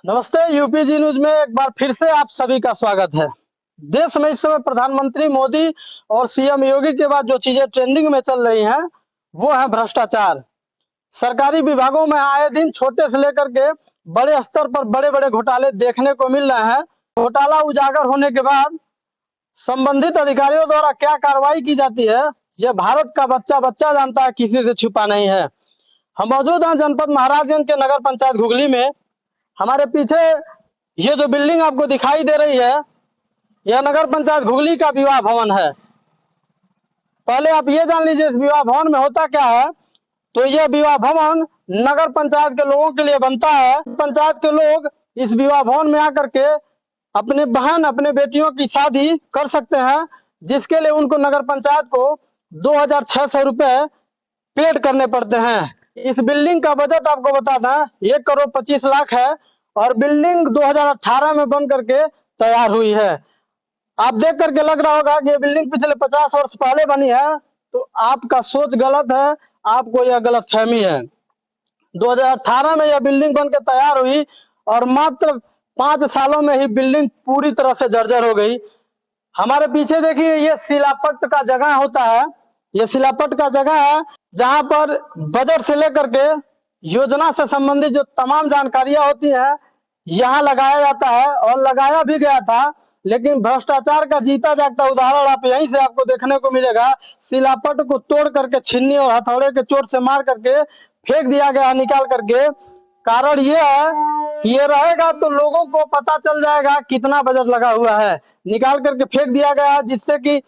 नमस्ते। यूपी जी न्यूज में एक बार फिर से आप सभी का स्वागत है। देश में इस समय प्रधानमंत्री मोदी और सीएम योगी के बाद जो चीजें ट्रेंडिंग में चल रही हैं वो है भ्रष्टाचार। सरकारी विभागों में आए दिन छोटे से लेकर के बड़े स्तर पर बड़े बड़े घोटाले देखने को मिल रहे हैं। घोटाला उजागर होने के बाद संबंधित अधिकारियों द्वारा क्या कार्रवाई की जाती है ये भारत का बच्चा बच्चा जानता है, किसी से छिपा नहीं है। हम मौजूद हैं जनपद महाराजगंज के नगर पंचायत घुगली में। हमारे पीछे ये जो बिल्डिंग आपको दिखाई दे रही है यह नगर पंचायत घुगली का विवाह भवन है। पहले आप ये जान लीजिए इस विवाह भवन में होता क्या है। तो यह विवाह भवन नगर पंचायत के लोगों के लिए बनता है। पंचायत के लोग इस विवाह भवन में आकर के अपने बहन अपने बेटियों की शादी कर सकते हैं, जिसके लिए उनको नगर पंचायत को 2600 रुपए पेड करने पड़ते हैं। इस बिल्डिंग का बजट आपको बता दें 1,25,00,000 है और बिल्डिंग 2018 में बन करके तैयार हुई है। आप देख करके लग रहा होगा कि ये बिल्डिंग पिछले 50 वर्ष पहले बनी है, तो आपका सोच गलत है, आपको यह गलत फहमी है। 2018 में यह बिल्डिंग बनकर तैयार हुई और मात्र 5 सालों में ही बिल्डिंग पूरी तरह से जर्जर हो गई। हमारे पीछे देखिए ये शिलापट का जगह होता है। ये शिलापट का जगह है जहां पर बजट से लेकर के योजना से संबंधित जो तमाम जानकारियां होती हैं यहाँ लगाया जाता है और लगाया भी गया था। लेकिन भ्रष्टाचार का जीता जागता उदाहरण आप यहीं से आपको देखने को मिलेगा। शिलापट को तोड़ करके छीनी और हथौड़े के चोट से मार करके फेंक दिया गया निकाल करके। कारण ये है कि ये रहेगा तो लोगों को पता चल जाएगा कितना बजट लगा हुआ है। निकाल करके फेंक दिया गया जिससे कि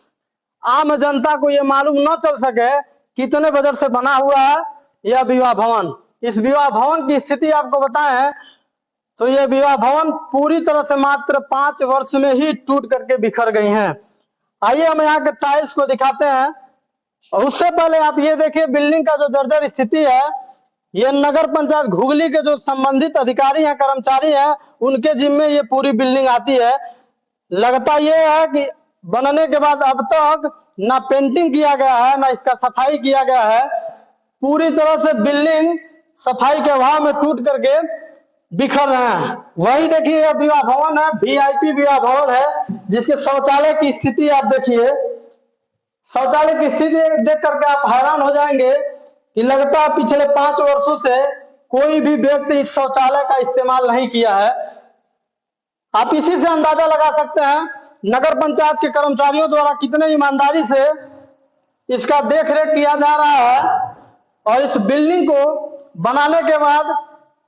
आम जनता को ये मालूम न चल सके कितने बजट से बना हुआ है यह विवाह भवन। इस विवाह भवन की स्थिति आपको बताएं तो यह विवाह भवन पूरी तरह से मात्र 5 वर्ष में ही टूट करके बिखर गई हैं। आइए हम यहाँ के टाइल्स को दिखाते हैं। और उससे पहले आप ये देखिए बिल्डिंग का जो जर्जर स्थिति है, ये नगर पंचायत घुगली के जो संबंधित अधिकारी हैं कर्मचारी हैं उनके जिम्मे ये पूरी बिल्डिंग आती है। लगता ये है कि बनने के बाद अब तक ना पेंटिंग किया गया है ना इसका सफाई किया गया है। पूरी तरह से बिल्डिंग सफाई के अभाव में टूट करके बिखर रहे हैं। वही देखिए यह विवाह भवन है, वीआईपी विवाह भवन है, जिसके शौचालय की स्थिति आप देखिए। शौचालय की स्थिति देख करके आप हैरान हो जाएंगे कि लगता है पिछले 5 वर्षों से कोई भी व्यक्ति इस शौचालय का इस्तेमाल नहीं किया है। आप इसी से अंदाजा लगा सकते हैं नगर पंचायत के कर्मचारियों द्वारा कितने ईमानदारी से इसका देख रेख किया जा रहा है और इस बिल्डिंग को बनाने के बाद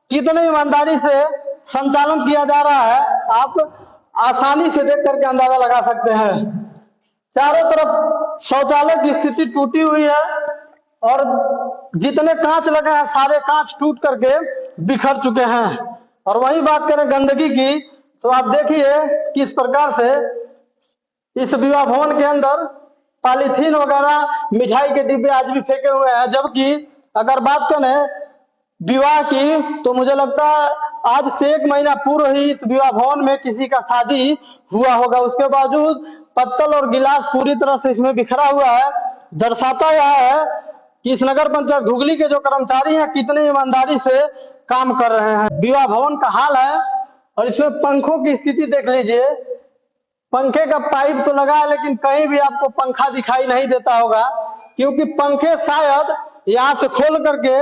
कितने ईमानदारी से संचालन किया जा रहा है। आप आसानी से देख करके अंदाजा लगा सकते हैं। चारों तरफ शौचालय की स्थिति टूटी हुई है और जितने कांच लगे हैं सारे कांच टूट करके बिखर चुके हैं। और वही बात करें गंदगी की तो आप देखिए किस प्रकार से इस विवाह भवन के अंदर पॉलीथीन वगैरह मिठाई के डिब्बे आज भी फेंके हुए हैं। जबकि अगर बात करें विवाह की तो मुझे लगता है आज से 1 महीना पूर्व ही इस विवाह भवन में किसी का शादी हुआ होगा। उसके बावजूद पत्तल और गिलास पूरी तरह से इसमें बिखरा हुआ है। दर्शाता यह है कि इस नगर पंचायत घुगली के जो कर्मचारी हैं कितने ईमानदारी से काम कर रहे हैं। विवाह भवन का हाल है और इसमें पंखों की स्थिति देख लीजिए। पंखे का पाइप तो लगा है लेकिन कहीं भी आपको पंखा दिखाई नहीं देता होगा, क्योंकि पंखे शायद यहाँ से खोल करके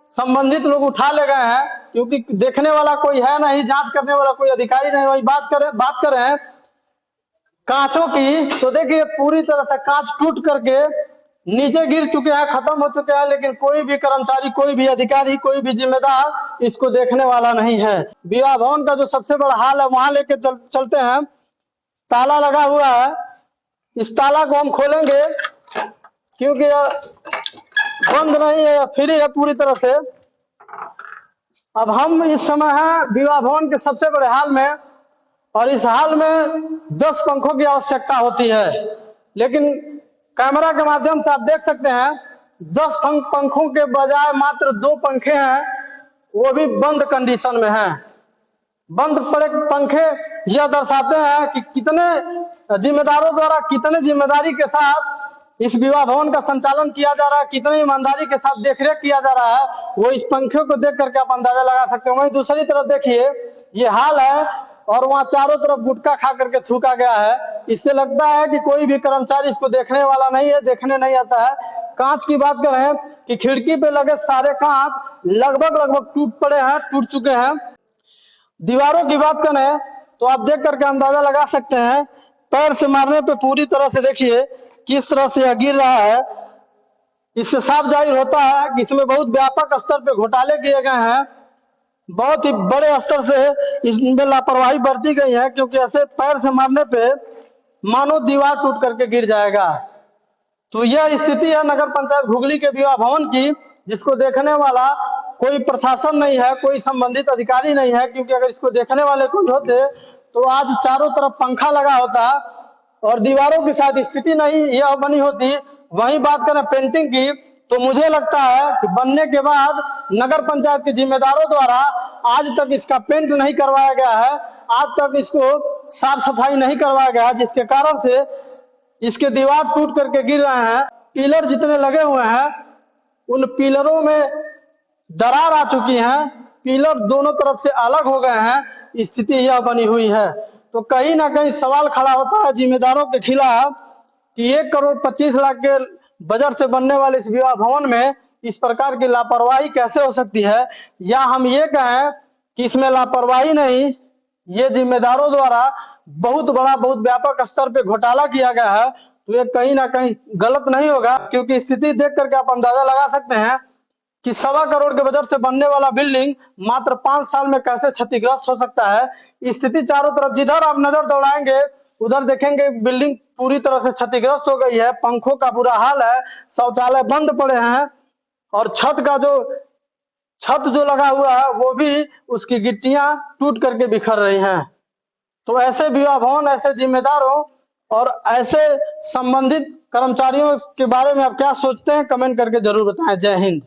संबंधित लोग उठा ले गए हैं, क्योंकि देखने वाला कोई है नहीं, जांच करने वाला कोई अधिकारी नहीं। वही बात करें कांचों की तो देखिए पूरी तरह से कांच टूट करके नीचे गिर चुके हैं, खत्म हो चुके हैं, लेकिन कोई भी कर्मचारी कोई भी अधिकारी कोई भी जिम्मेदार इसको देखने वाला नहीं है। विवाह भवन का जो सबसे बड़ा हाल है वहां लेके चलते हैं। ताला लगा हुआ है, इस ताला को हम खोलेंगे क्योंकि बंद नहीं है, फ्री है पूरी तरह से। अब हम इस समय हैं विवाह भवन के सबसे बड़े हाल में और इस हाल में 10 पंखों की आवश्यकता होती है, लेकिन कैमरा के माध्यम से आप देख सकते हैं 10 पंखों के बजाय मात्र 2 पंखे हैं, वो भी बंद कंडीशन में हैं। बंद पड़े पंखे यह दर्शाते हैं कि कितने जिम्मेदारों द्वारा कितने जिम्मेदारी के साथ इस विवाह भवन का संचालन किया जा रहा है, कितनी ईमानदारी के साथ देखरेख किया जा रहा है, वो इस पंखे को देख करके आप अंदाजा लगा सकते हैं। वहीं दूसरी तरफ देखिए ये हाल है और वहाँ चारों तरफ गुटखा खा करके थूका गया है। इससे लगता है कि कोई भी कर्मचारी इसको देखने वाला नहीं है, देखने नहीं आता है। कांच की बात करें कि खिड़की पे लगे सारे कांच लगभग टूट पड़े हैं, टूट चुके हैं। दीवारों की बात करें तो आप देख करके अंदाजा लगा सकते हैं, पैर से मारने पे पूरी तरह से देखिए किस तरह से यह गिर रहा है। इससे साफ जाहिर होता है कि इसमें बहुत व्यापक स्तर पे घोटाले किए गए हैं, बहुत ही बड़े स्तर से इसमें लापरवाही बरती गई है, क्योंकि ऐसे पैर से मारने पे मानो दीवार टूट करके गिर जाएगा। तो यह स्थिति है नगर पंचायत घुगली के विवाह भवन की, जिसको देखने वाला कोई प्रशासन नहीं है, कोई संबंधित अधिकारी नहीं है। क्योंकि अगर इसको देखने वाले कोई होते तो आज चारों तरफ पंखा लगा होता और दीवारों के साथ स्थिति नहीं यह बनी होती। वहीं बात करें पेंटिंग की तो मुझे लगता है कि बनने के बाद नगर पंचायत के जिम्मेदारों द्वारा आज तक इसका पेंट नहीं करवाया गया है, आज तक इसको साफ सफाई नहीं करवाया गया है, जिसके कारण से इसके दीवार टूट करके गिर रहे हैं। पिलर जितने लगे हुए हैं उन पिलरों में दरार आ चुकी है, पिलर दोनों तरफ से अलग हो गए हैं, स्थिति यह बनी हुई है। तो कहीं ना कहीं सवाल खड़ा होता है जिम्मेदारों के खिलाफ कि 1,25,00,000 के बजट से बनने वाले इस विवाह भवन में इस प्रकार की लापरवाही कैसे हो सकती है। या हम ये कहें कि इसमें लापरवाही नहीं, ये जिम्मेदारों द्वारा बहुत बड़ा बहुत व्यापक स्तर पे घोटाला किया गया है। तो ये कहीं ना कहीं गलत नहीं होगा, क्योंकि स्थिति देख करके आप अंदाजा लगा सकते हैं कि 1.25 करोड़ के बजट से बनने वाला बिल्डिंग मात्र 5 साल में कैसे क्षतिग्रस्त हो सकता है। स्थिति चारों तरफ जिधर आप नजर दौड़ाएंगे उधर देखेंगे बिल्डिंग पूरी तरह से क्षतिग्रस्त हो गई है, पंखों का बुरा हाल है, शौचालय बंद पड़े हैं और छत जो लगा हुआ है वो भी उसकी गिट्टियां टूट करके बिखर रही हैं। तो ऐसे विवाह भवन, ऐसे जिम्मेदारों और ऐसे संबंधित कर्मचारियों के बारे में आप क्या सोचते हैं, कमेंट करके जरूर बताएं। जय हिंद।